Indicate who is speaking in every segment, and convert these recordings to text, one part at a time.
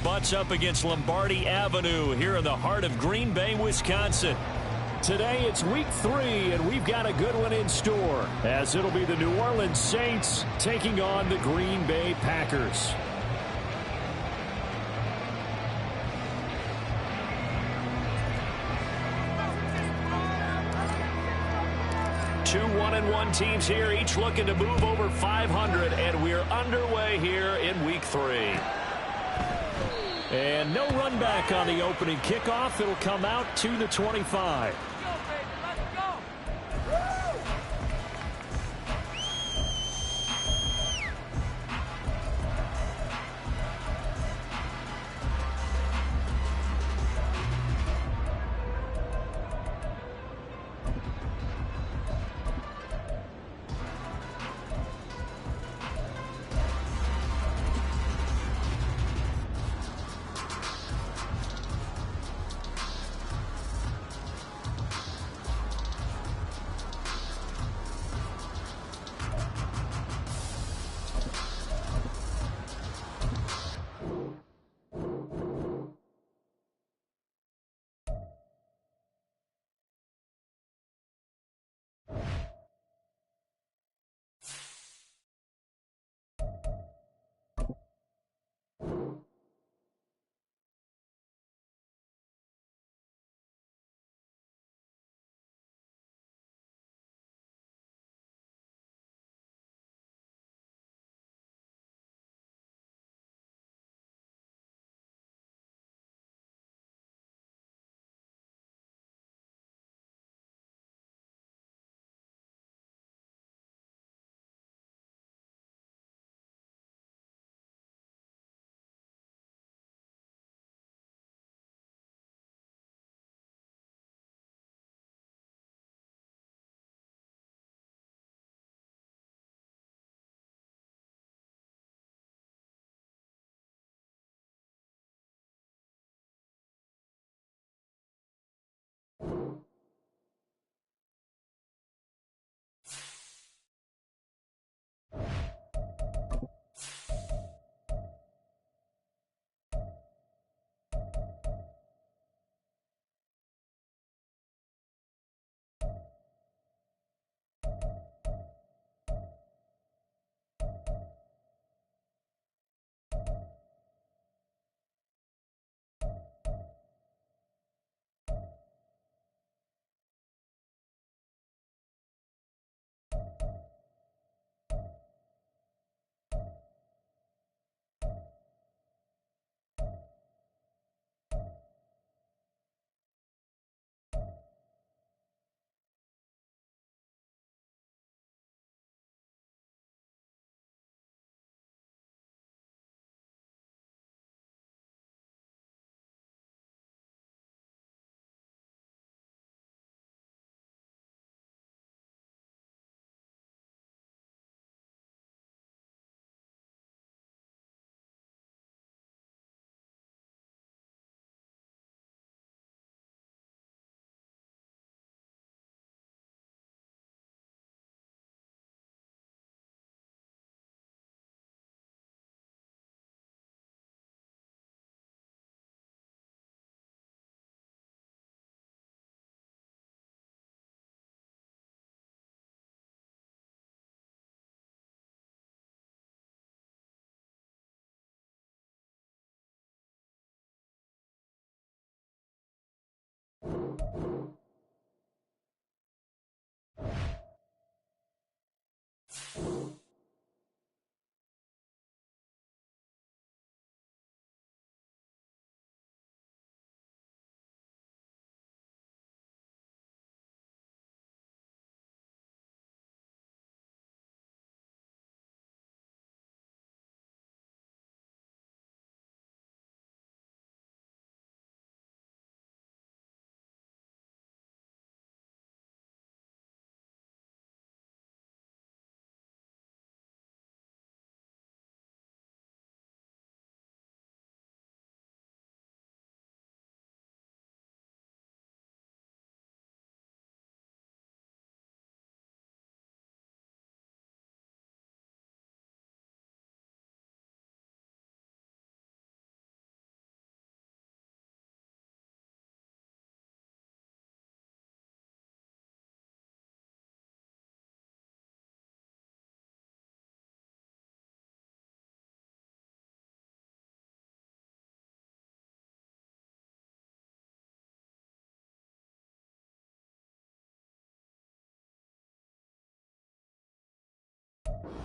Speaker 1: butts up against Lombardi Avenue here in the heart of Green Bay, Wisconsin. Today it's week 3, and we've got a good one in store, as it'll be the New Orleans Saints taking on the Green Bay Packers. Two 1-1 teams here, each looking to move over 500, and we're underway here in week 3. And no run back on the opening kickoff. It'll come out to the 25.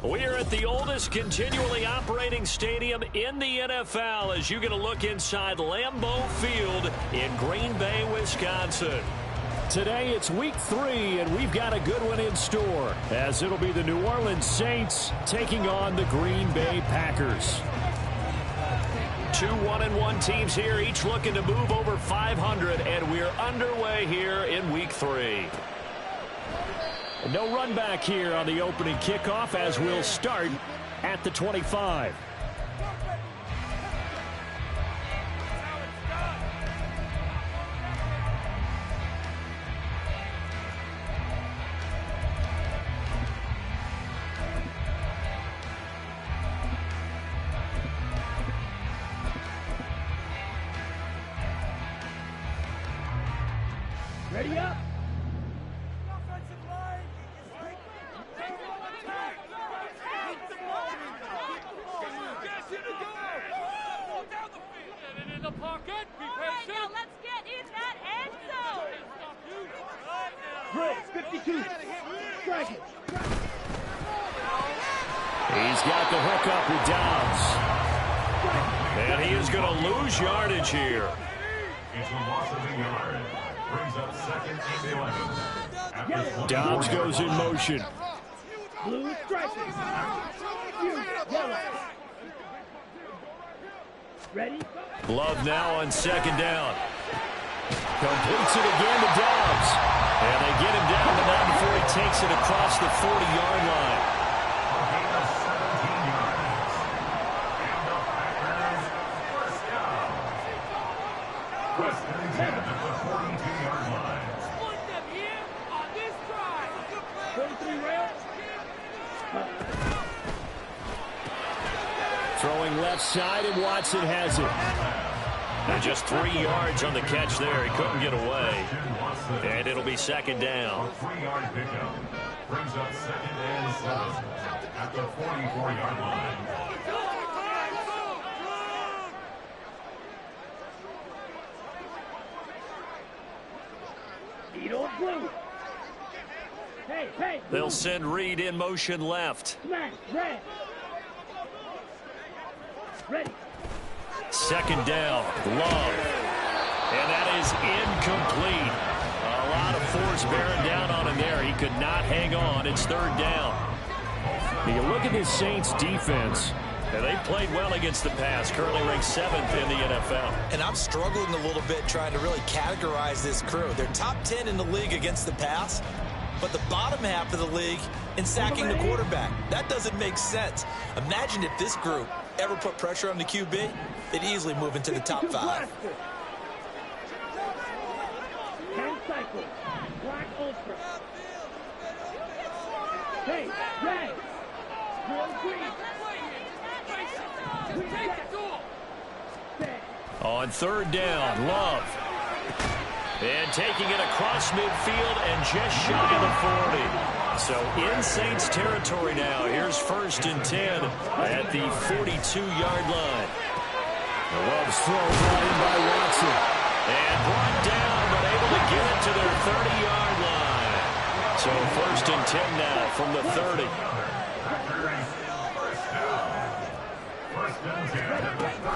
Speaker 1: We are at the oldest continually operating stadium in the NFL as you get a look inside Lambeau Field in Green Bay, Wisconsin. Today it's week 3, and we've got a good one in store as it'll be the New Orleans Saints taking on the Green Bay Packers. 2 1-1 teams here, each looking to move over 500, and we're underway here in week 3. No run back here on the opening kickoff as we'll start at the 25.
Speaker 2: Ready up.
Speaker 1: He's got the hook up with Dobbs. And he is going to lose yardage here.
Speaker 3: It's a loss of a yard. Brings up second and 11.
Speaker 1: Dobbs goes in motion.
Speaker 2: Blue striking. Yellow. Ready?
Speaker 1: Love now on second down. Completes it again to Dobbs. And they get him down to 9 before he takes it across the 40-yard line.
Speaker 3: A gain of 17 yards. And the Packers first down. First and 10 at the 42-yard line.
Speaker 4: Split them here on this drive.
Speaker 2: 43 rail.
Speaker 1: Throwing left side, and Watson has it. And just 3 yards on the catch there. He couldn't get away. And it'll be second down.
Speaker 3: A 3-yard pickup. Brings up second and 7 at the 44-yard line.
Speaker 2: Beat old blue. Hey.
Speaker 1: They'll send Reed in motion left.
Speaker 2: Smash. Red. Ready.
Speaker 1: Second down, Love. And that is incomplete. A lot of force bearing down on him there. He could not hang on. It's third down. You look at this Saints defense, and they played well against the pass, currently ranked 7th in the NFL.
Speaker 5: And I'm struggling a little bit trying to really categorize this crew. They're top 10 in the league against the pass, but the bottom half of the league in sacking the quarterback. That doesn't make sense. Imagine if this group ever put pressure on the QB, they'd easily move into the top 5.
Speaker 2: 10 cycles. Black Ultra. Hey, red. Green.
Speaker 4: Take it to him.
Speaker 1: On third down, Love. And taking it across midfield and just shy of the 40. So in Saints territory now. Here's first and 10 at the 42-yard line. Love's throw brought in by Watson. And brought down, but able to get it to their 30-yard line. So first and 10 now from the 30.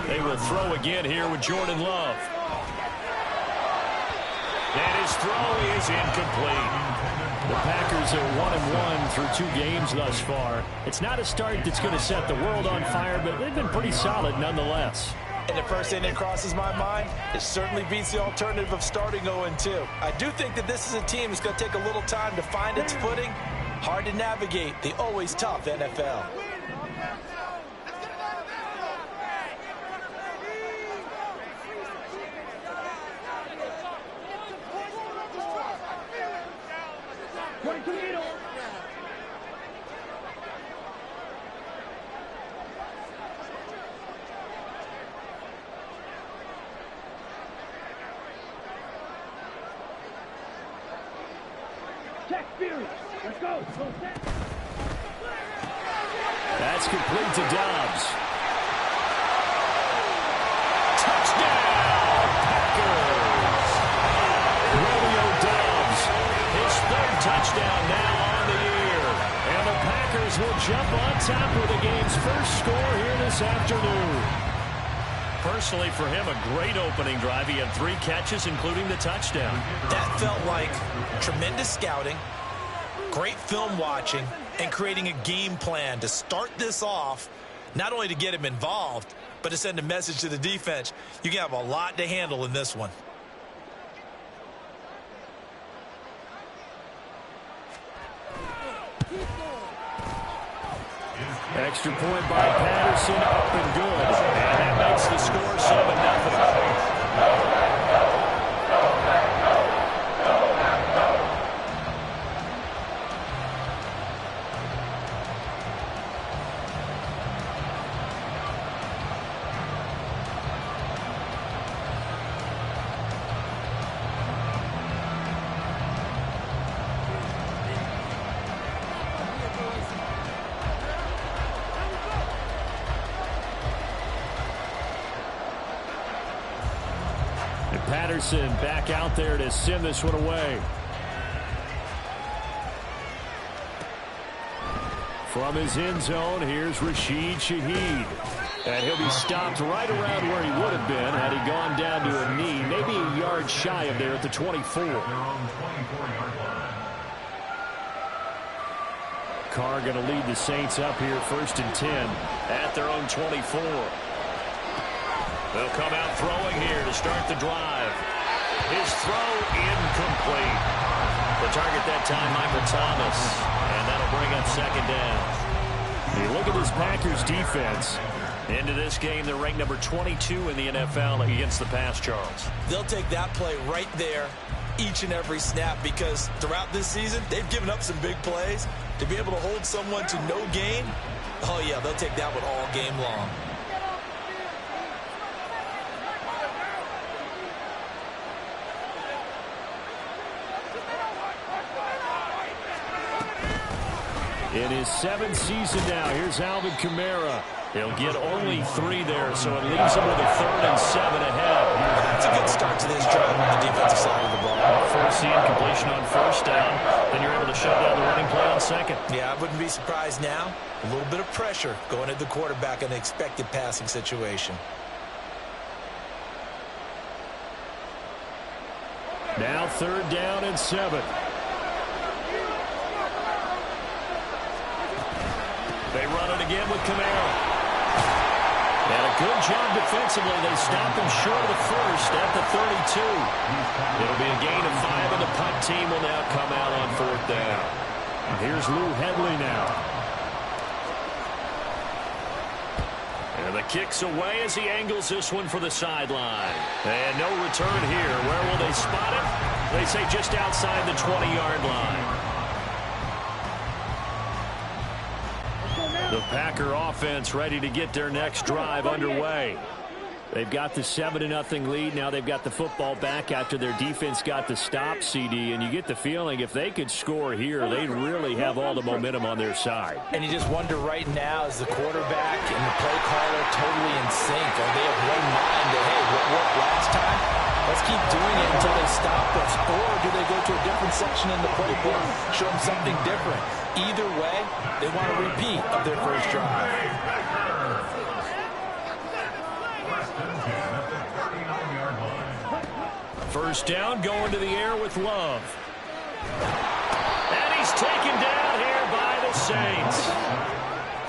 Speaker 1: They will throw again here with Jordan Love. And his throw is incomplete. The Packers are 1-1 through 2 games thus far. It's not a start that's going to set the world on fire, but they've been pretty solid nonetheless.
Speaker 5: And the first thing that crosses my mind, it certainly beats the alternative of starting 0-2. I do think that this is a team that's going to take a little time to find its footing. Hard to navigate the always tough NFL.
Speaker 2: Check Fury. Let's go.
Speaker 1: That's complete to Dobbs. Touchdown, Packers. Romeo Dobbs, his 3rd touchdown now on the year. And the Packers will jump on top with the game's first score here this afternoon. Personally, for him, a great opening drive. He had 3 catches, including the touchdown.
Speaker 5: That felt like tremendous scouting, great film watching, and creating a game plan to start this off, not only to get him involved, but to send a message to the defense. You can have a lot to handle in this one.
Speaker 1: Extra point by Patterson, up and good. And that makes the score 7-0. Patterson back out there to send this one away. From his end zone, here's Rashid Shaheed. And he'll be stopped right around where he would have been had he gone down to a knee, maybe a yard shy of there at the 24. Carr going to lead the Saints up here 1st and 10 at their own 24. They'll come out throwing here to start the drive. His throw incomplete. The target that time, Michael Thomas. And that'll bring up 2nd down. You look at this Packers defense. Into this game, they're ranked number 22 in the NFL against the pass, Charles.
Speaker 5: They'll take that play right there each and every snap because throughout this season, they've given up some big plays. To be able to hold someone to no gain, oh yeah, they'll take that one all game long.
Speaker 1: In his 7th season now, here's Alvin Kamara. He'll get only 3 there, so it leaves him with a 3rd and 7 ahead.
Speaker 5: That's a good start to this drive on the defensive side of the ball.
Speaker 1: Forcing completion on 1st down, then you're able to shut down the running play on 2nd.
Speaker 5: Yeah, I wouldn't be surprised now. A little bit of pressure going at the quarterback in an expected passing situation.
Speaker 1: Now 3rd down and 7. They run it again with Kamara. And a good job defensively. They stop him short of the 1st at the 32. It'll be a gain of 5, and the punt team will now come out on 4th down. Here's Lou Hedley now. And the kick's away as he angles this one for the sideline. And no return here. Where will they spot it? They say just outside the 20-yard line. The Packer offense ready to get their next drive underway. They've got the 7-0 lead. Now they've got the football back after their defense got the stop, CD. And you get the feeling if they could score here, they'd really have all the momentum on their side.
Speaker 5: And you just wonder right now, is the quarterback and the play caller totally in sync? Are they of one mind that, hey, what worked last time? Let's keep doing it until they stop us. Or do they go to a different section in the playbook, show them something different? Either way, they want a repeat of their first drive.
Speaker 1: First down, going to the air with Love. And he's taken down here by the Saints.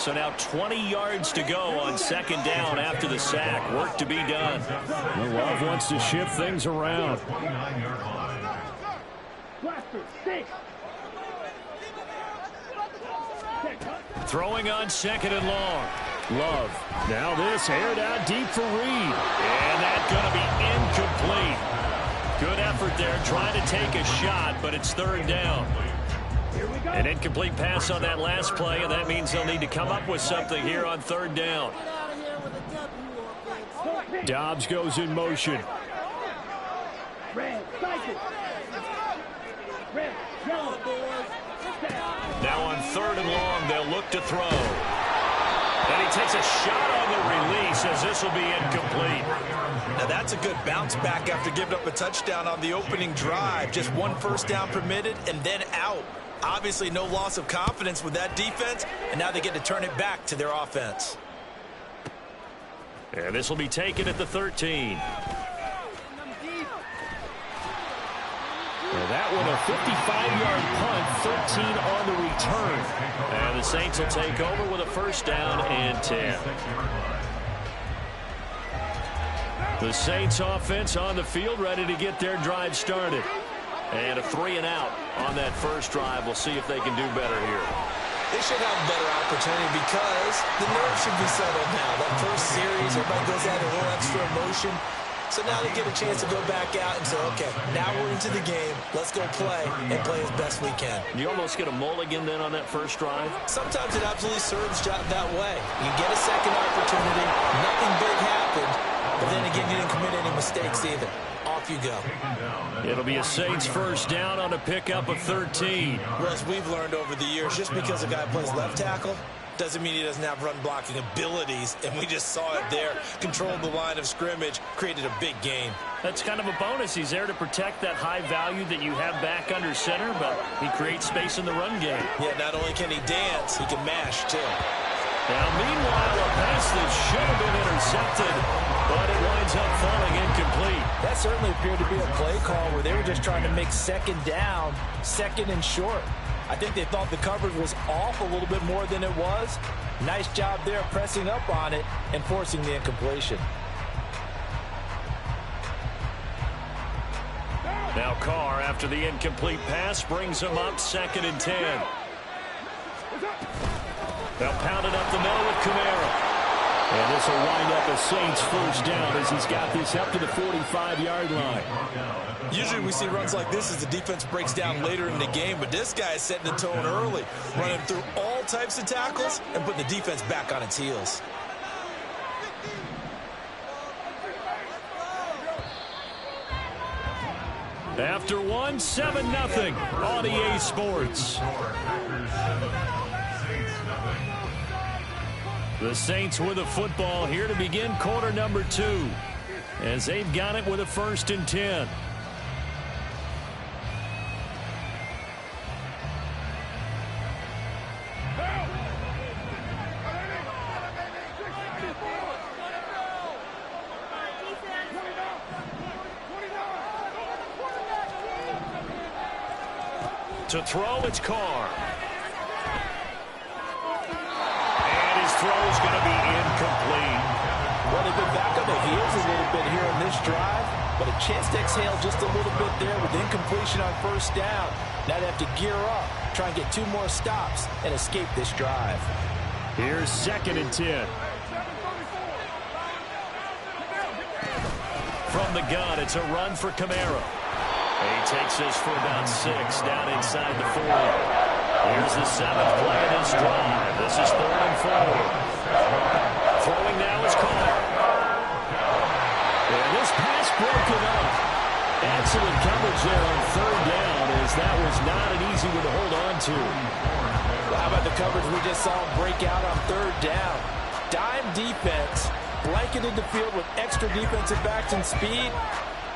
Speaker 1: So now 20 yards to go on 2nd down after the sack. Work to be done. Well, Love wants to shift things around. Throwing on 2nd and long. Love. Now this aired out deep for Reed. And that's going to be incomplete. Good effort there, trying to take a shot, but it's 3rd down. An incomplete pass on that last play, and that means they'll need to come up with something here on 3rd down. Dobbs goes in motion. Now on 3rd and long, they'll look to throw. And he takes a shot on the release as this will be incomplete.
Speaker 5: Now that's a good bounce back after giving up a touchdown on the opening drive. Just 1 first down permitted and then out. Obviously, no loss of confidence with that defense, and now they get to turn it back to their offense.
Speaker 1: And this will be taken at the 13. Well, that one a 55-yard punt, 13 on the return. And the Saints will take over with a first down and 10. The Saints offense on the field, ready to get their drive started. And a 3-and-out on that first drive. We'll see if they can do better here.
Speaker 5: They should have a better opportunity because the nerves should be settled now. That first series, everybody goes out a little extra emotion. So now they get a chance to go back out and say, okay, now we're into the game. Let's go play and play as best we can.
Speaker 1: You almost get a mulligan then on that first drive?
Speaker 5: Sometimes it absolutely serves that way. You get a second opportunity. Nothing big happened. But then again, you didn't commit any mistakes either. Off you go.
Speaker 1: It'll be a Saints first down on a pickup of 13.
Speaker 5: Well, as we've learned over the years, just because a guy plays left tackle doesn't mean he doesn't have run blocking abilities, and we just saw it there. Controlled the line of scrimmage, created a big gain.
Speaker 1: That's kind of a bonus. He's there to protect that high value that you have back under center, but he creates space in the run game.
Speaker 5: Yeah, not only can he dance, he can mash, too.
Speaker 1: Now, meanwhile, a pass that should have been intercepted, but it winds up falling incomplete.
Speaker 5: That certainly appeared to be a play call where they were just trying to make second down, second and short. I think they thought the coverage was off a little bit more than it was. Nice job there pressing up on it and forcing the incompletion.
Speaker 1: Now Carr, after the incomplete pass, brings him up 2nd and 10. They'll pound it up the middle with Kamara. And this will wind up a Saints first down as he's got this up to the 45-yard line.
Speaker 5: Usually we see runs like this as the defense breaks down later in the game, but this guy is setting the tone early, running through all types of tackles and putting the defense back on its heels.
Speaker 1: After one, 7-0 on EA Sports. The Saints with the football here to begin quarter number 2 as they've got it with a 1st and 10. To throw, it's Carr. And his throw is going to be incomplete.
Speaker 5: Well, they've been back on the heels a little bit here in this drive, but a chance to exhale just a little bit there with incompletion on first down. Now they have to gear up, try and get 2 more stops, and escape this drive.
Speaker 1: Here's 2nd and 10. From the gun, it's a run for Kamara. He takes this for about 6 down inside the 40. Here's the 7th play of this drive. This is 3rd and 4. Throwing now is Carr. And this pass broken up. Excellent coverage there on 3rd down as that was not an easy one to hold on to.
Speaker 5: Well, how about the coverage we just saw him break out on 3rd down? Dime defense, blanketed the field with extra defensive backs and speed.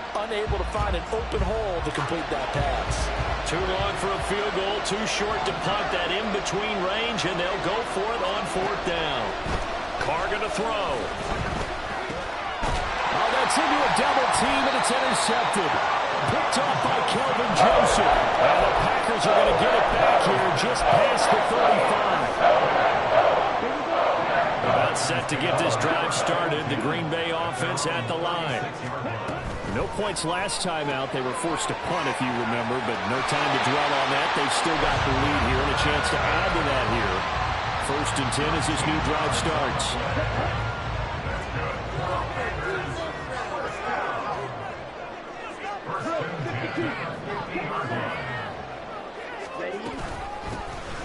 Speaker 5: Unable to find an open hole to complete that pass.
Speaker 1: Too long for a field goal, too short to punt that in-between range, and they'll go for it on 4th down. Carr going to throw. Oh, that's into a double team, and it's intercepted. Picked off by Kelvin Joseph. And the Packers are going to get it back here just past the 35. About set to get this drive started. The Green Bay offense at the line. No points last time out. They were forced to punt, if you remember, but no time to dwell on that. They've still got the lead here and a chance to add to that here. 1st and 10 as this new drive starts.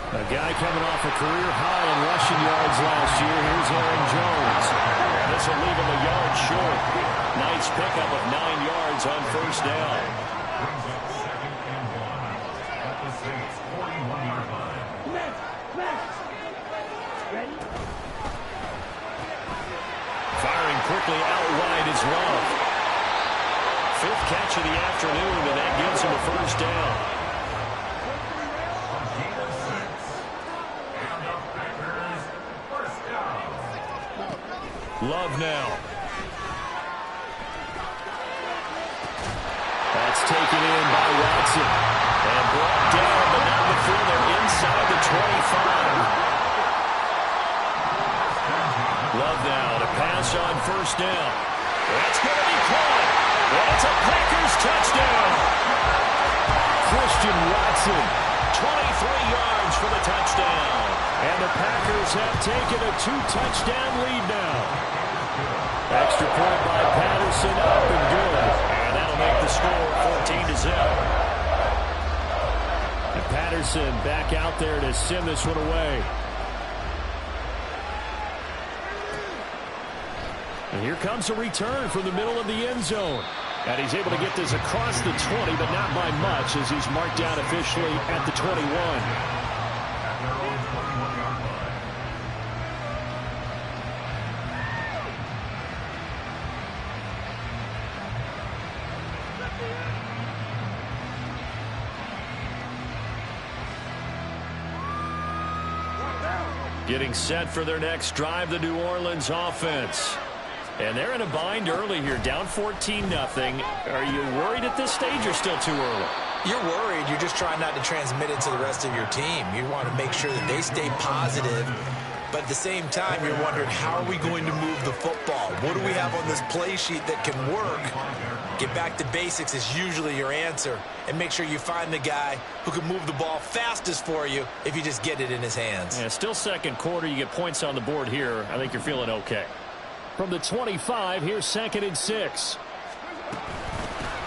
Speaker 1: A guy coming off a career high in rushing yards last year. Here's Aaron Jones. This will leave him a yard short. Nice pickup of 9 yards on 1st down. Firing quickly out wide is Love. 5th catch of the afternoon, and that gives him a 1st down. Love now. That's taken in by Watson. And brought down, but not before they're inside the 25. Love now to pass on first down. That's going to be caught. And it's a Packers touchdown. Christian Watson, 23 yards for the touchdown. And the Packers have taken a 2-touchdown lead now. Extra point by Patterson, up and good. And that'll make the score 14-0. And Patterson back out there to send this one away. And here comes a return from the middle of the end zone. And he's able to get this across the 20, but not by much, as he's marked down officially at the 21. Getting set for their next drive, the New Orleans offense. And they're in a bind early here, down 14-0. Are you worried at this stage or still too early?
Speaker 5: You're worried. You're just trying not to transmit it to the rest of your team. You want to make sure that they stay positive. But at the same time, you're wondering, how are we going to move the football? What do we have on this play sheet that can work? Get back to basics is usually your answer. And make sure you find the guy who can move the ball fastest for you if you just get it in his hands.
Speaker 1: Yeah, still second quarter. You get points on the board here. I think you're feeling okay. From the 25, here's 2nd and 6.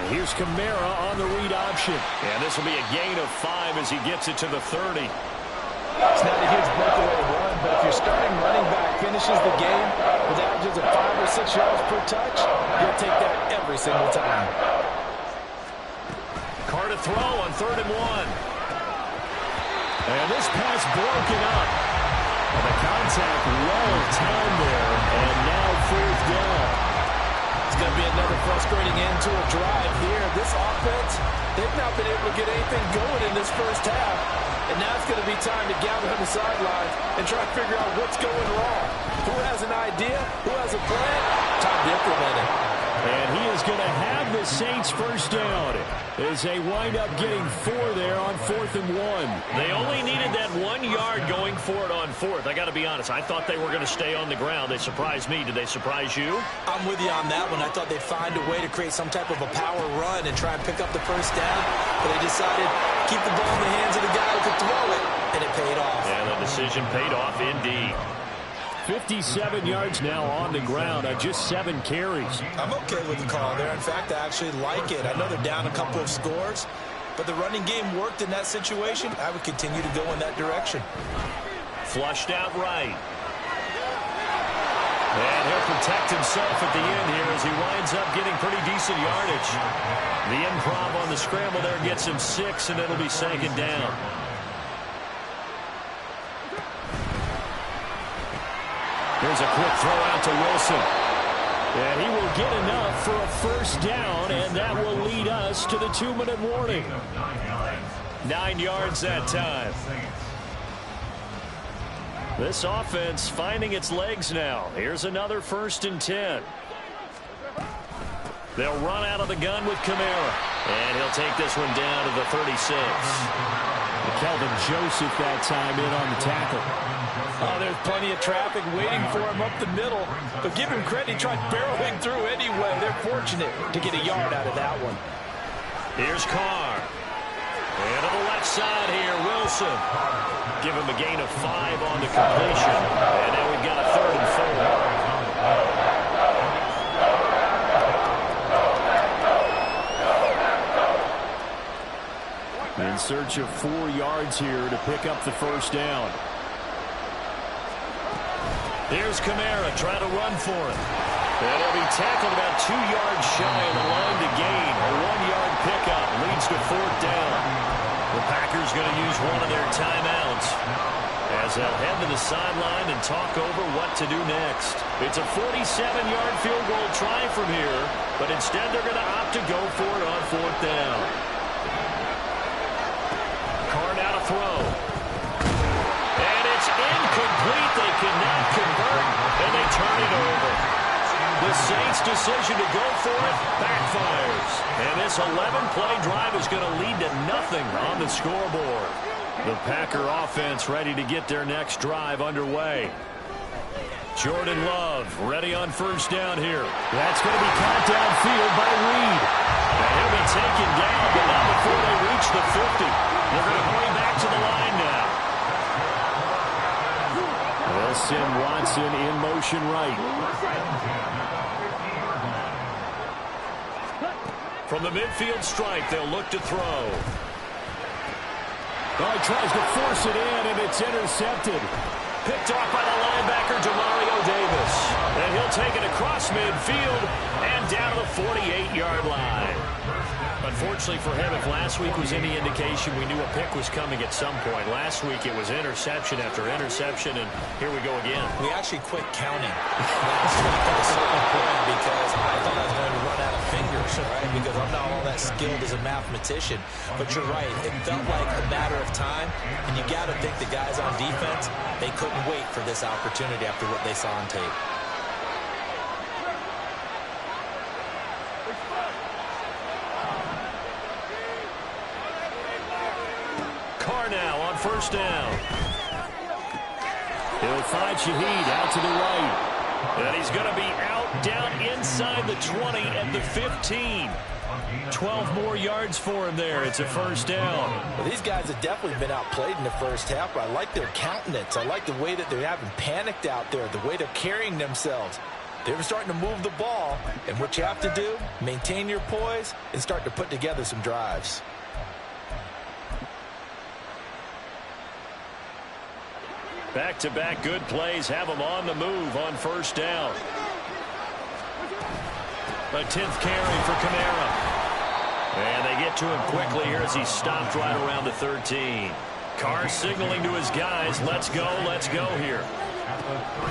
Speaker 1: And here's Kamara on the read option. And this will be a gain of 5 as he gets it to the 30.
Speaker 6: It's not a huge breakaway run, but if your starting running back finishes the game with averages of 5 or 6 yards per touch, you'll take that every single time.
Speaker 1: Carr to throw on 3rd and 1. And this pass broken up. And the contact well timed there, and now 4th down.
Speaker 6: It's going to be another frustrating end to a drive here. This offense, they've not been able to get anything going in this first half. And now it's going to be time to gather on the sidelines and try to figure out what's going wrong. Who has an idea? Who has a plan? Time to implement it.
Speaker 1: And he is going to have the Saints first down as they wind up getting 4 there on 4th and 1. They only needed that 1 yard going for it on 4th. I got to be honest. I thought they were going to stay on the ground. They surprised me. Did they surprise you?
Speaker 5: I'm with you on that one. I thought they'd find a way to create some type of a power run and try and pick up the first down. But they decided to keep the ball in the hands of the guy who could throw it, and it paid off.
Speaker 1: Yeah, the decision paid off indeed. 57 yards now on the ground on just 7 carries.
Speaker 5: I'm okay with the call there. In fact, I actually like it. I know they're down a couple of scores, but the running game worked in that situation. I would continue to go in that direction.
Speaker 1: Flushed out right. And he'll protect himself at the end here as he winds up getting pretty decent yardage. The improv on the scramble there gets him 6, and it'll be 2nd down. Here's a quick throw out to Wilson. And he will get enough for a first down, and that will lead us to the 2-minute warning. 9 yards that time. This offense finding its legs now. Here's another 1st and 10. They'll run out of the gun with Kamara. And he'll take this one down to the 36. Kelvin Joseph that time in on the tackle.
Speaker 6: Oh, there's plenty of traffic waiting for him up the middle. But give him credit, he tried barreling through anyway. They're fortunate to get a yard out of that one.
Speaker 1: Here's Carr. And to the left side here, Wilson. Give him a gain of 5 on the completion. And now we've got a 3rd and 4. In search of 4 yards here to pick up the first down. Here's Kamara trying to run for it. And he'll be tackled about 2 yards shy of the line to gain. A 1-yard pickup leads to 4th down. The Packers going to use one of their timeouts as they'll head to the sideline and talk over what to do next. It's a 47-yard field goal try from here, but instead they're going to opt to go for it on 4th down. Carr now to throw. And it's incomplete. incomplete. They cannot convert, and they turn it over. The Saints' decision to go for it backfires. And this 11-play drive is going to lead to nothing on the scoreboard. The Packer offense ready to get their next drive underway. Jordan Love ready on first down here. That's going to be caught downfield by Reed. And he'll be taken down, but not before they reach the 50. They're going to hurry back to the line now. They'll send Watson in motion right. From the midfield stripe, they'll look to throw. Oh, he tries to force it in, and it's intercepted. Picked off by the linebacker, Demario Davis. And he'll take it across midfield and down to the 48-yard line. Unfortunately for him, if last week was any indication, we knew a pick was coming at some point. Last week it was interception after interception, and here we go again.
Speaker 5: We actually quit counting last week at a certain point because I thought I was going to run out of fingers, right? Because I'm not all that skilled as a mathematician. But you're right. It felt like a matter of time, and you got to think the guys on defense, they couldn't wait for this opportunity after what they saw on tape.
Speaker 1: Now on first down. He'll find Shaheed out to the right. And he's going to be out down inside the 20 at the 15. 12 more yards for him there. It's a first down.
Speaker 5: Well, these guys have definitely been outplayed in the first half, but I like their countenance. I like the way that they haven't panicked out there, the way they're carrying themselves. They're starting to move the ball, and what you have to do, maintain your poise and start to put together some drives.
Speaker 1: Back-to-back good plays have them on the move on first down. A 10th carry for Kamara. And they get to him quickly here as he's stopped right around the 13. Carr signaling to his guys, let's go here.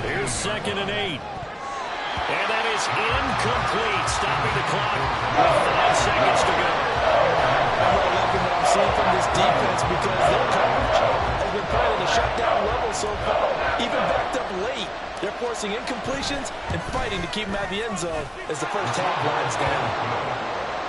Speaker 1: Here's 2nd and 8. And that is incomplete, stopping the clock with 5 seconds to go.
Speaker 6: I'm not liking what I'm seeing from this defense because their coverage has been playing at a shutdown level so far, even backed up late. They're forcing incompletions and fighting to keep them out of the end zone as the first half winds down.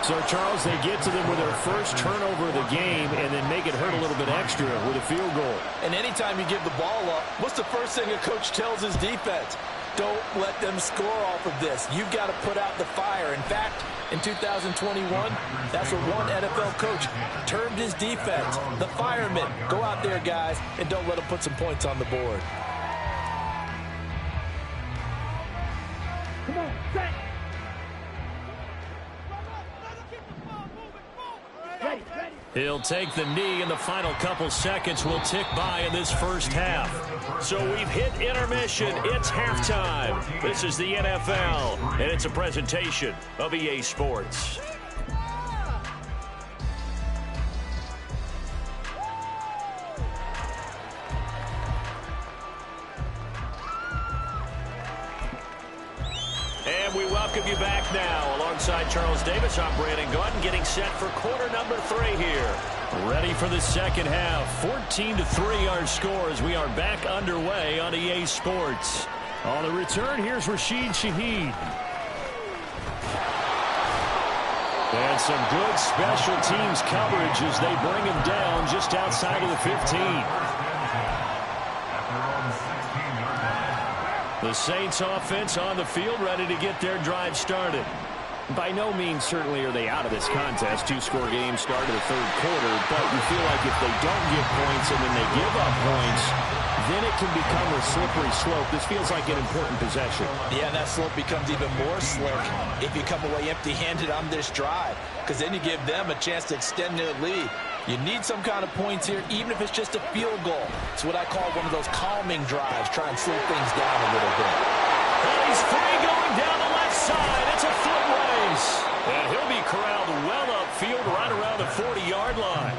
Speaker 1: So, Charles, they get to them with their first turnover of the game and then make it hurt a little bit extra with a field goal.
Speaker 6: And anytime you give the ball up, what's the first thing a coach tells his defense? Don't let them score off of this. You've got to put out the fire. In fact, in 2021, that's what one NFL coach termed his defense, the firemen. Go out there, guys, and don't let them put some points on the board.
Speaker 2: Come on, set. Ready.
Speaker 1: He'll take the knee, and the final couple seconds will tick by in this first half. So we've hit intermission. It's halftime. This is the NFL, and it's a presentation of EA Sports. And we welcome you back now. Alongside Charles Davis, I'm Brandon Gaudin, getting set for quarter number 3 here. Ready for the second half. 14-3 our score as we are back underway on EA Sports. On the return, here's Rashid Shaheed. And some good special teams coverage as they bring him down just outside of the 15. The Saints offense on the field ready to get their drive started. By no means certainly are they out of this contest. 2-score game start of the third quarter, but you feel like if they don't get points and then they give up points, then it can become a slippery slope. This feels like an important possession.
Speaker 6: Yeah, that slope becomes even more slick if you come away empty-handed on this drive, because then you give them a chance to extend their lead. You need some kind of points here, even if it's just a field goal. It's what I call one of those calming drives, try and slow things down a little bit.
Speaker 1: And he's free going down the left side. It's a foot race. And he'll be corralled well upfield right around the 40-yard line.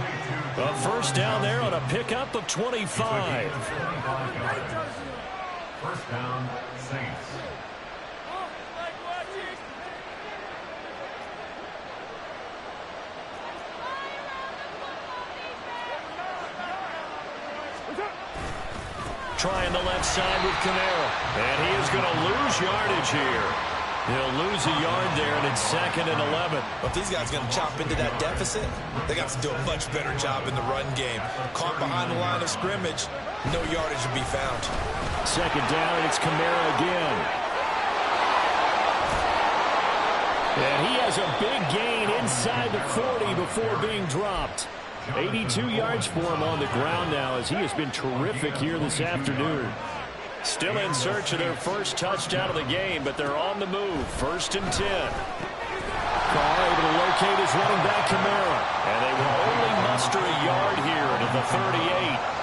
Speaker 1: A first down there on a pickup of 25.
Speaker 3: First down, Saints.
Speaker 1: trying the left side with Kamara. And he is going to lose yardage here. He'll lose a yard there, and it's 2nd and 11.
Speaker 5: If these guys are going to chop into that deficit, they got to do a much better job in the run game. Caught behind the line of scrimmage, no yardage to be found.
Speaker 1: 2nd down, and it's Kamara again. And he has a big gain inside the 40 before being dropped. 82 yards for him on the ground now, as he has been terrific here this afternoon. Still in search of their first touchdown of the game, but they're on the move. 1st and 10. Carr able to locate his running back, Kamara. And they will only muster a yard here to the 38.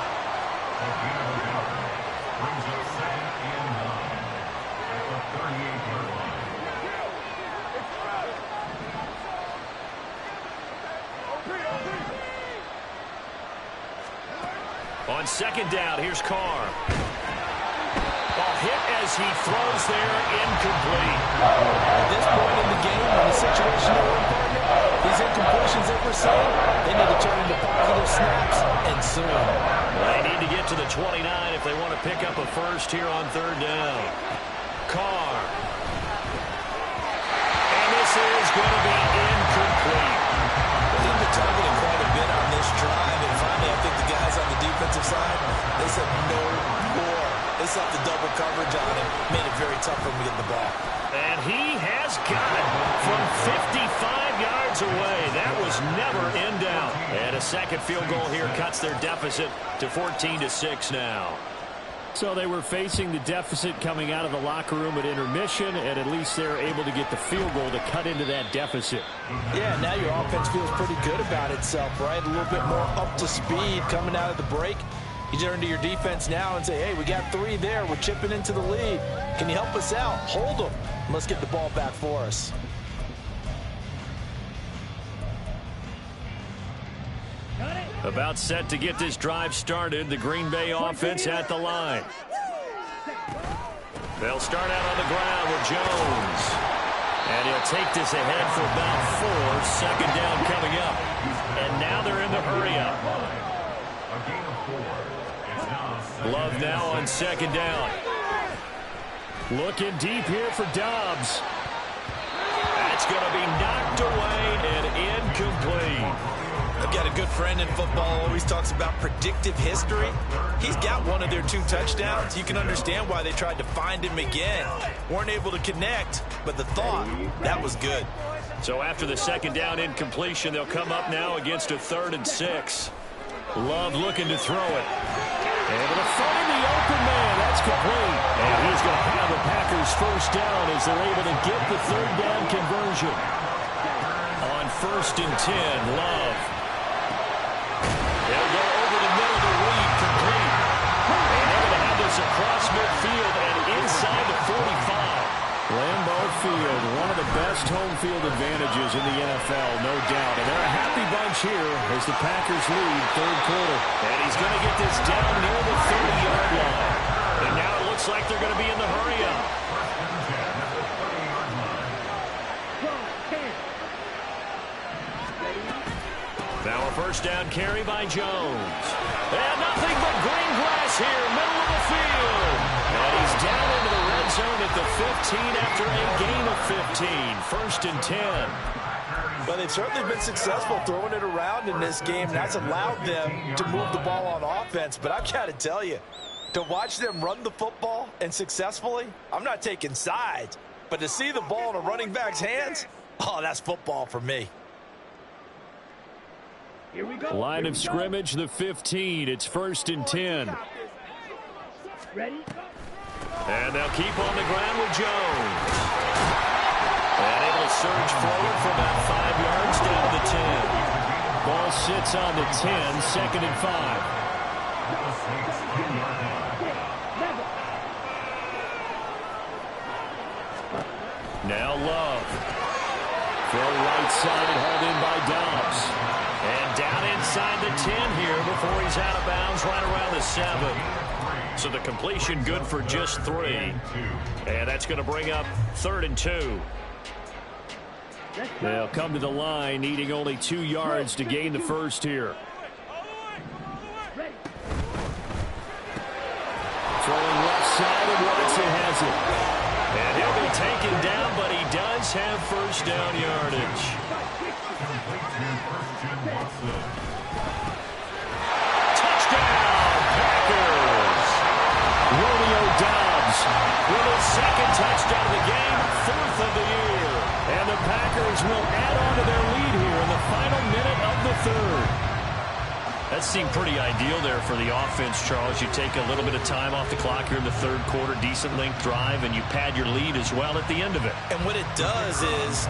Speaker 1: On 2nd down, here's Carr. Ball hit as he throws there, incomplete.
Speaker 6: At this point in the game, in the situation they're in, partner, these incompletions that we're seeing, they need to turn into positive snaps, and soon.
Speaker 1: They need to get to the 29 if they want to pick up a first here on 3rd down. Carr. And this is going to be incomplete.
Speaker 5: They've been targeting quite a bit on this drive, and finally I think the guys on the defensive side, they said no more. They slapped the double coverage on him, made it very tough for him to get the ball.
Speaker 1: And he has got it from 55 yards away. That was never in doubt. And a 2nd field goal here cuts their deficit to 14-6 now. So they were facing the deficit coming out of the locker room at intermission, and at least they're able to get the field goal to cut into that deficit.
Speaker 6: Yeah, now your offense feels pretty good about itself, right? A little bit more up to speed coming out of the break. You turn to your defense now and say, hey, we got 3 there. We're chipping into the lead. Can you help us out? Hold them. Let's get the ball back for us.
Speaker 1: About set to get this drive started. The Green Bay offense at the line. They'll start out on the ground with Jones. And he'll take this ahead for about 4. 2nd down coming up. And now they're in the hurry up. Love now on 2nd down. Looking deep here for Dobbs. That's going to be knocked away and incomplete.
Speaker 5: I've got a good friend in football, always talks about predictive history. He's got one of their 2 touchdowns. You can understand why they tried to find him again. Weren't able to connect, but the thought, that was good.
Speaker 1: So after the 2nd down incompletion, they'll come up now against a 3rd and 6. Love looking to throw it. Able to find the open man. That's complete. And he's going to have the Packers first down as they're able to get the 3rd down conversion. On 1st and 10, Love. They'll go over the middle to Reed, complete. And they're going to have this across midfield and inside the 45. Lambeau Field, one of the best home field advantages in the NFL, no doubt. And they're a happy bunch here as the Packers lead 3rd quarter. And he's going to get this down near the 30-yard line. And now it looks like they're going to be in the hurry-up. Now a 1st down carry by Jones. And nothing but green grass here, middle of the field. And he's down into the red zone at the 15 after a gain of 15. 1st and 10.
Speaker 6: But they've certainly been successful throwing it around in this game. That's allowed them to move the ball on offense. But I've got to tell you, to watch them run the football and successfully, I'm not taking sides. But to see the ball in a running back's hands, oh, that's football for me.
Speaker 2: Here we go.
Speaker 1: Line of scrimmage, the 15. It's 1st and 10.
Speaker 2: Ready?
Speaker 1: And they'll keep on the ground with Jones. And able to surge forward for about 5 yards down to the 10. Ball sits on the 10, 2nd and 5. Now Love. Throw right side and hauled in by Dobbs. And down inside the 10 here before he's out of bounds right around the 7. So the completion good for just 3. And that's going to bring up 3rd and 2. They'll come to the line needing only 2 yards to gain the first here. touchdown yardage. Touchdown, Packers! Romeo Doubs with his second touchdown of the game, 4th of the year. And the Packers will add on to their lead here in the final minute of the 3rd. That seemed pretty ideal there for the offense, Charles. You take a little bit of time off the clock here in the 3rd quarter, decent length drive, and you pad your lead as well at the end of it.
Speaker 5: And what it does is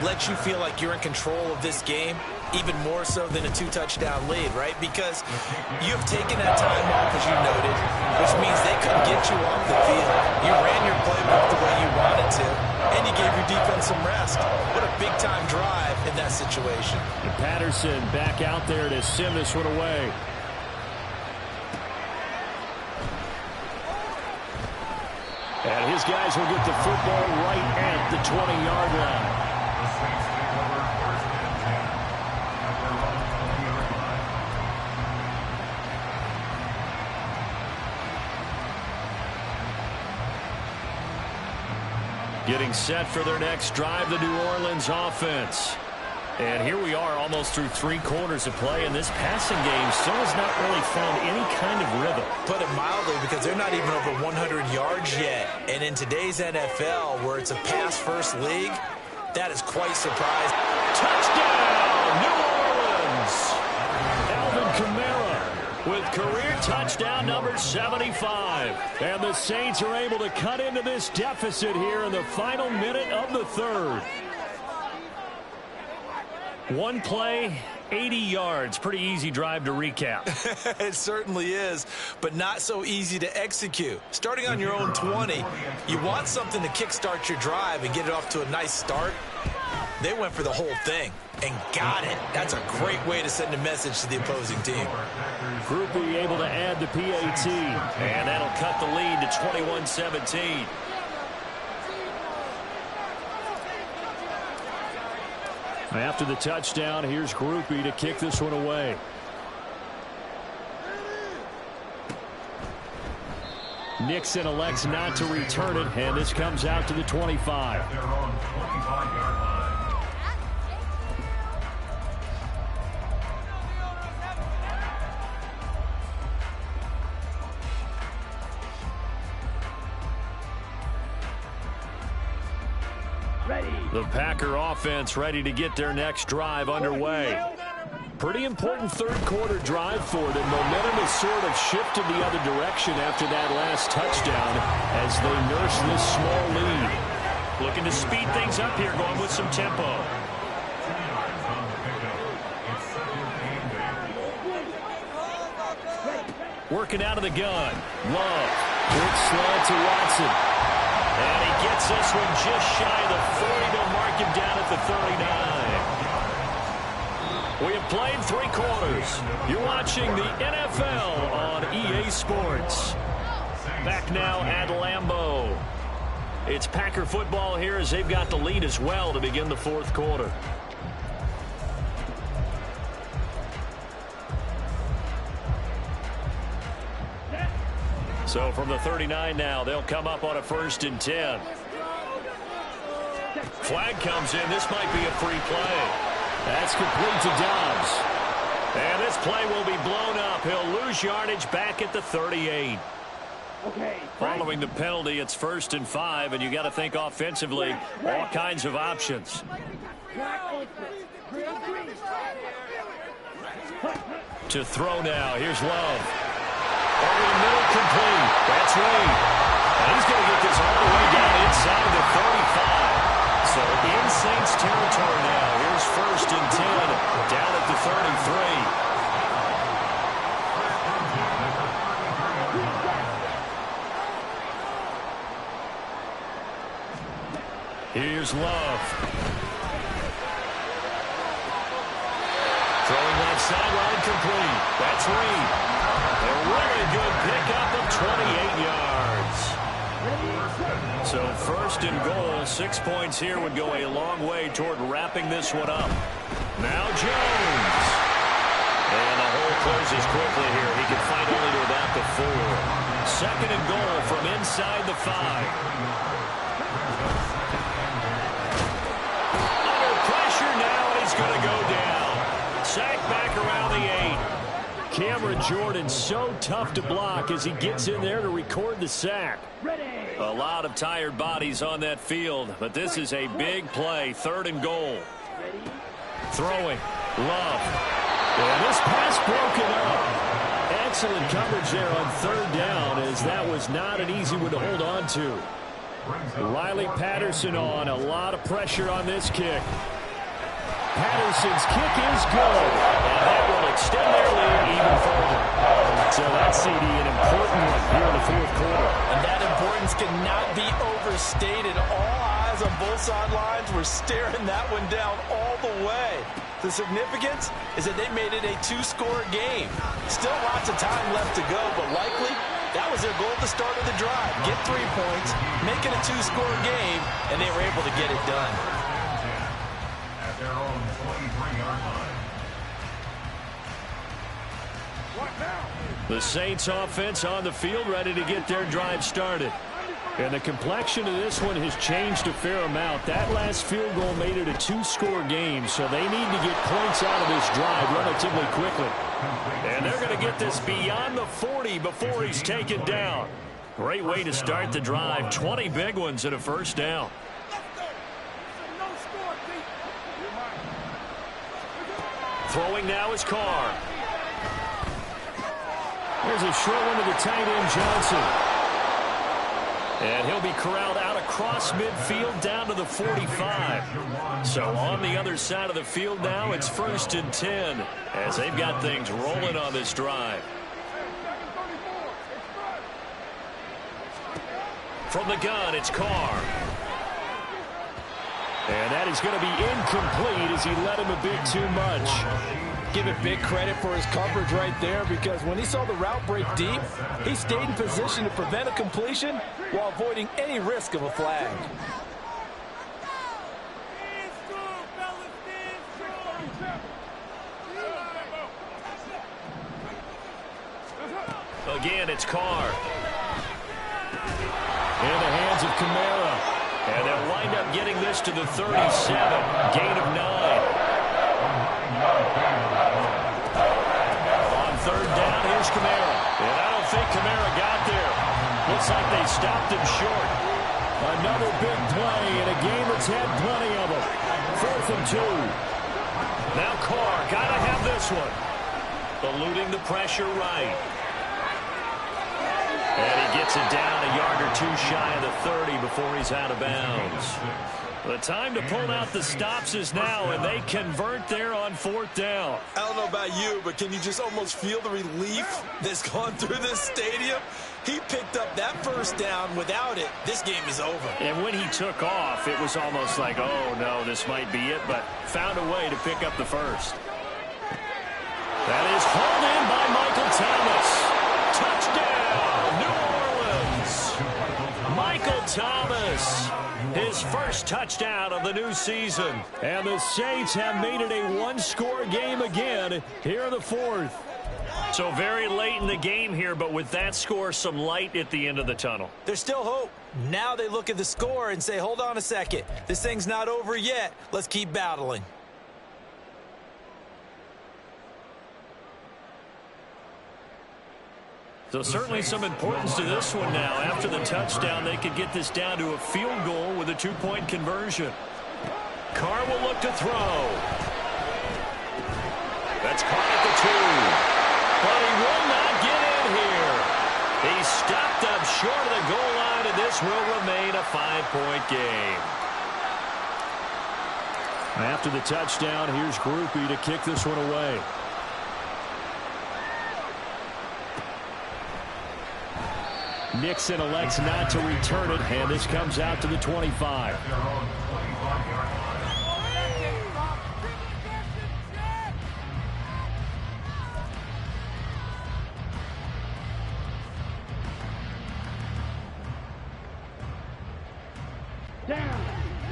Speaker 5: let you feel like you're in control of this game, even more so than a 2-touchdown lead, right? Because you've taken that time off, as you noted, which means they couldn't get you off the field. You ran your playbook the way you wanted to, and you gave your defense some rest. What a big-time drive in that situation.
Speaker 1: And Patterson back out there to send this one away. And his guys will get the football right at the 20-yard line. Getting set for their next drive, the New Orleans offense. And here we are almost through 3 quarters of play, and this passing game still has not really found any kind of rhythm.
Speaker 5: Put it mildly, because they're not even over 100 yards yet. And in today's NFL, where it's a pass-first league, that is quite surprising.
Speaker 1: Touchdown, New Orleans! Alvin Kamara with career touchdown number 75. And the Saints are able to cut into this deficit here in the final minute of the 3rd. One play, 80 yards. Pretty easy drive to recap.
Speaker 5: It certainly is, but not so easy to execute. Starting on your own 20, you want something to kickstart your drive and get it off to a nice start. They went for the whole thing and got it. That's a great way to send a message to the opposing team.
Speaker 1: Grupe able to add the PAT, and that'll cut the lead to 21-17. After the touchdown, here's Grupe to kick this one away. Nixon elects not to return it, and this comes out to the 25.
Speaker 3: They're on 25-yard line.
Speaker 1: The Packer offense ready to get their next drive underway. Pretty important 3rd quarter drive for them. Momentum has sort of shifted the other direction after that last touchdown as they nurse this small lead. Looking to speed things up here, going with some tempo. Working out of the gun. Love. Quick slant to Watson. And he gets this one just shy of the 40. They'll mark him down at the 39. We have played 3 quarters. You're watching the NFL on EA Sports. Back now at Lambeau. It's Packer football here as they've got the lead as well to begin the 4th quarter. So from the 39 now, they'll come up on a 1st and 10. Flag comes in. This might be a free play. That's complete to Doubs. And this play will be blown up. He'll lose yardage back at the 38. Following the penalty, it's 1st and 5, and you got to think offensively, all kinds of options. To throw now. Here's Love. Over the middle, complete. That's Reed. And he's going to get this all the way down inside the 35. So in Saints territory now. Here's 1st and 10 down at the 33. Here's Love. Throwing left sideline, complete. That's Reed. A really good pickup of 28 yards. So 1st and goal, 6 points here would go a long way toward wrapping this one up. Now Jones. And the hole closes quickly here. He can fight only to about the 4. 2nd and goal from inside the 5. Jordan, so tough to block as he gets in there to record the sack. A lot of tired bodies on that field, but this is a big play, 3rd and goal. Throwing, Love. And this pass broken up. Excellent coverage there on 3rd down, as that was not an easy one to hold on to. Riley Patterson on, a lot of pressure on this kick. Patterson's kick is good, and that will extend their lead even further. So that's, CD, an important one here in the 4th quarter.
Speaker 6: And that importance cannot be overstated. All eyes on both sidelines were staring that one down all the way. The significance is that they made it a 2-score game. Still lots of time left to go, but likely that was their goal at the start of the drive. Get 3 points, make it a 2-score game, and they were able to get it done.
Speaker 3: At their own 23-yard line.
Speaker 1: The Saints offense on the field, ready to get their drive started. And the complexion of this one has changed a fair amount. That last field goal made it a 2-score game, so they need to get points out of this drive relatively quickly. And they're going to get this beyond the 40 before he's taken down. Great way to start the drive. 20 big ones and a 1st down. Throwing now is Carr. There's a short one to the tight end, Johnson. And he'll be corralled out across midfield down to the 45. So on the other side of the field now, it's 1st and 10 as they've got things rolling on this drive. From the gun, it's Carr. And that is going to be incomplete as he let him a bit too much.
Speaker 6: Give it big credit for his coverage right there, because when he saw the route break deep, he stayed in position to prevent a completion while avoiding any risk of a flag.
Speaker 1: Again, it's Carr. In the hands of Kamara. And they'll wind up getting this to the 37. Gain of 9. On 3rd down, here's Kamara. And I don't think Kamara got there. Looks like they stopped him short. Another big play in a game that's had plenty of them. 4th and 2. Now Carr, gotta have this one. Eluding the pressure right. And he gets it down a yard or 2 shy of the 30 before he's out of bounds. The time to pull out the stops is now, and they convert there on 4th down.
Speaker 5: I don't know about you, but can you just almost feel the relief that's gone through this stadium? He picked up that 1st down. Without it, this game is over.
Speaker 1: And when he took off, it was almost like, oh, no, this might be it, but found a way to pick up the 1st. That is hauled in by Michael Thomas. Touchdown, New Orleans. Michael Thomas, his 1st touchdown of the new season. And the Saints have made it a 1-score game again here in the 4th. So very late in the game here, but with that score, some light at the end of the tunnel.
Speaker 5: There's still hope. Now they look at the score and say, hold on a second. This thing's not over yet. Let's keep battling.
Speaker 1: So certainly some importance to this one now. After the touchdown, they could get this down to a field goal with a 2-point conversion. Carr will look to throw. That's caught at the 2. But he will not get in here. He's stopped up short of the goal line, and this will remain a 5-point game. After the touchdown, here's Grupe to kick this one away. Nixon elects not to return it, and this comes out to the 25.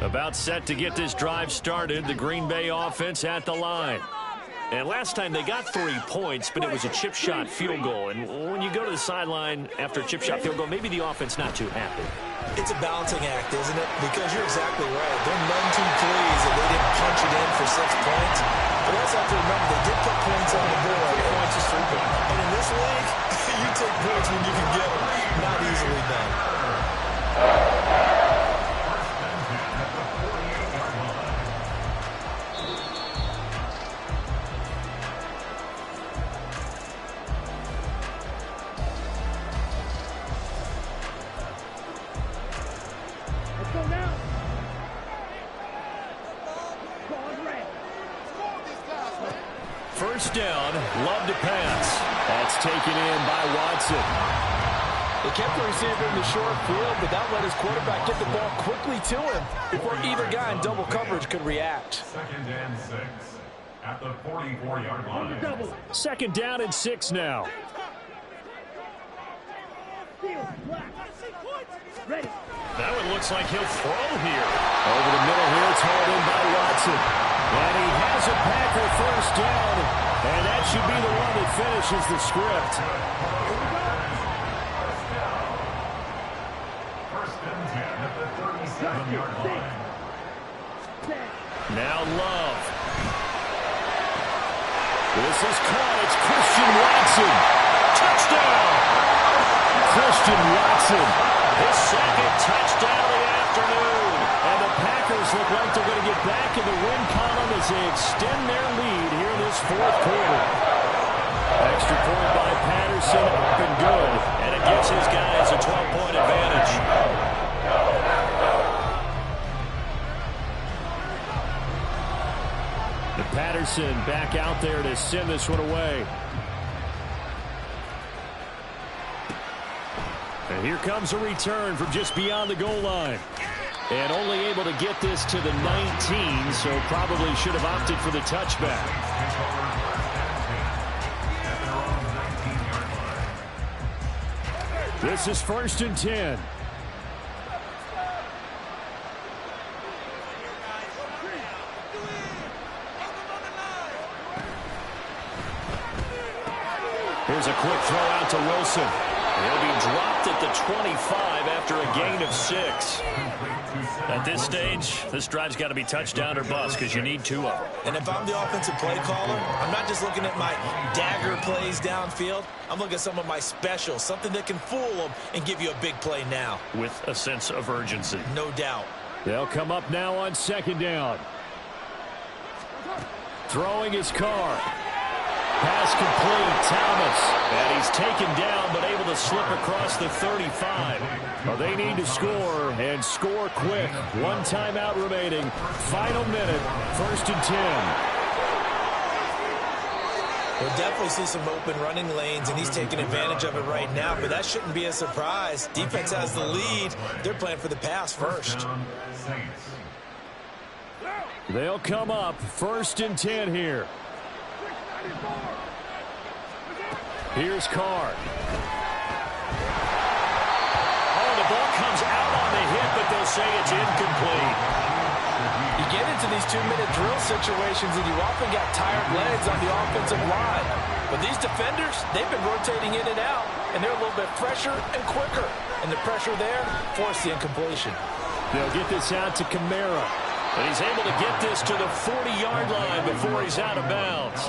Speaker 1: About set to get this drive started, the Green Bay offense at the line. And last time they got 3 points, but it was a chip shot field goal. And when you go to the sideline after a chip shot field goal, maybe the offense not too happy.
Speaker 5: It's a balancing act, isn't it? Because you're exactly right. They're none too pleased that they didn't punch it in for 6 points. But also have to remember, they did put points on the board.
Speaker 6: 3 points is 3 points.
Speaker 5: And in this league, you take points when you can get them. Not easily done.
Speaker 2: Let's go now. Ball red.
Speaker 1: First down, Love to pass. That's taken in by Watson.
Speaker 6: They kept the receiver in the short field, but that let his quarterback get the ball quickly to him before either guy in double coverage could react.
Speaker 3: 2nd and 6 at the 44-yard line.
Speaker 2: Double.
Speaker 1: 2nd down and 6 now.
Speaker 2: Field black. Ready.
Speaker 1: That one looks like he'll throw here. Over the middle here, it's hauled in by Watson. And he has a Packer first down. And that should be the one that finishes the script.
Speaker 3: First and 10 at the 37-yard line.
Speaker 1: Now Love. This is caught. It's Christian Watson. Touchdown! Christian Watson. His 2nd touchdown of the afternoon. And the Packers look like they're going to get back in the win column as they extend their lead here in this 4th quarter. Extra point by Patterson, up and good. And it gives his guys a 12-point advantage. The Patterson back out there to send this one away. And here comes a return from just beyond the goal line. And only able to get this to the 19, so probably should have opted for the touchback. This is 1st and 10. Here's a quick throw out to Wilson. He'll be dropped at the 25 after a gain of 6. At this stage, this drive's got to be touchdown or bust because you need 2 of them.
Speaker 5: And if I'm the offensive play caller, I'm not just looking at my dagger plays downfield. I'm looking at some of my specials, something that can fool them and give you a big play now.
Speaker 1: With a sense of urgency.
Speaker 5: No doubt.
Speaker 1: They'll come up now on 2nd down. Throwing his car. Pass complete, Thomas. And he's taken down, but able to slip across the 35. Well, they need to score, and score quick. 1 timeout remaining. Final minute, 1st and 10.
Speaker 5: We'll definitely see some open running lanes, and he's taking advantage of it right now, but that shouldn't be a surprise. Defense has the lead. They're playing for the pass first.
Speaker 1: They'll come up, 1st and 10 here. Here's Carr. Oh, the ball comes out on the hit, but they'll say it's incomplete.
Speaker 6: You get into these 2-minute drill situations and you often got tired legs on the offensive line. But these defenders, they've been rotating in and out, and they're a little bit fresher and quicker. And the pressure there forced the incompletion.
Speaker 1: They'll get this out to Kamara. And he's able to get this to the 40-yard line before he's out of bounds.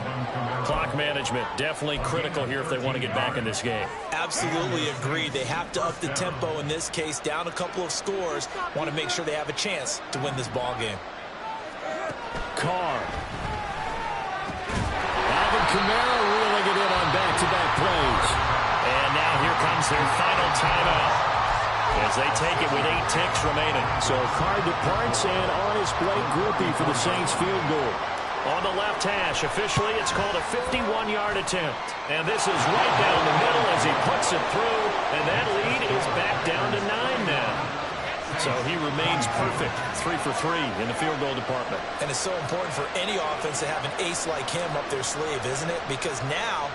Speaker 1: Clock management, definitely critical here if they want to get back in this game.
Speaker 5: Absolutely agree. They have to up the tempo in this case, down a couple of scores. Want to make sure they have a chance to win this ball game.
Speaker 1: Carr. Alvin Kamara reeling it in on back-to-back plays. And now here comes their final timeout as they take it with 8 ticks remaining. So Carr departs, and on his Blake Griffey for the Saints field goal. On the left hash, officially it's called a 51-yard attempt. And this is right down the middle as he puts it through, and that lead is back down to 9 now. So he remains perfect, 3 for 3 in the field goal department.
Speaker 5: And it's so important for any offense to have an ace like him up their sleeve, isn't it? Because now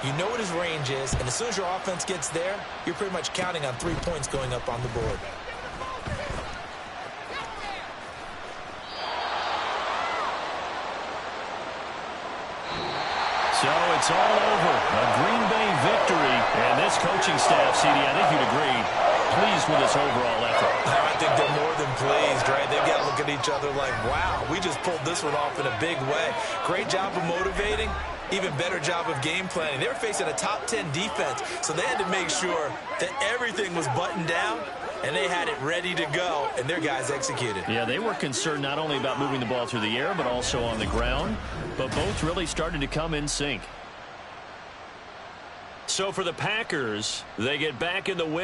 Speaker 5: you know what his range is, and as soon as your offense gets there, you're pretty much counting on 3 points going up on the board.
Speaker 1: So it's all over. A Green Bay victory. And this coaching staff, CD, I think you'd agree, pleased with this overall effort.
Speaker 5: I think they're more than pleased, right? They've got to look at each other like, wow, we just pulled this one off in a big way. Great job of motivating, even better job of game planning. They were facing a top 10 defense, so they had to make sure that everything was buttoned down, and they had it ready to go, and their guys executed.
Speaker 1: Yeah, they were concerned not only about moving the ball through the air, but also on the ground, but both really started to come in sync. So for the Packers, they get back in the win.